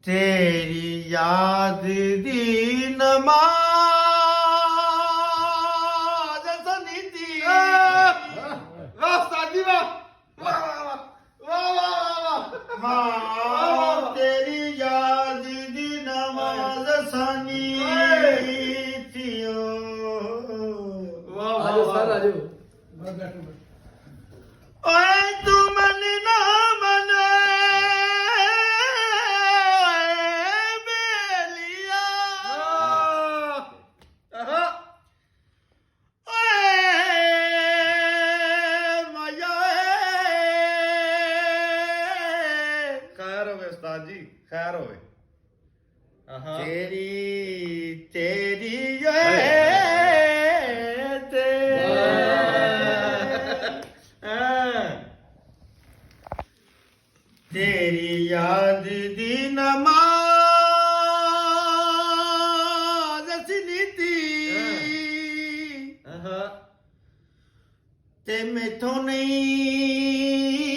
तेरी याद दी नमाज सनी दी ਵਾਹ ਸਾਜੀ ਵਾਹ ਵਾਹ ਵਾਹ ਵਾਹ मां तेरी याद दी नमाज सनी थियो ਵਾਹ ਆਜੋ ਸਰ ਵਾਹ ਆਜੋ ओए तू मन ना मने बेलिया ਆਹਾ ओए माया खैर होवे उस्ताद जी खैर होवे ਆਹਾ तेरी तेरी ये तेरी याद दी नमाज नीति ਆਹਾ ते मैथों नहीं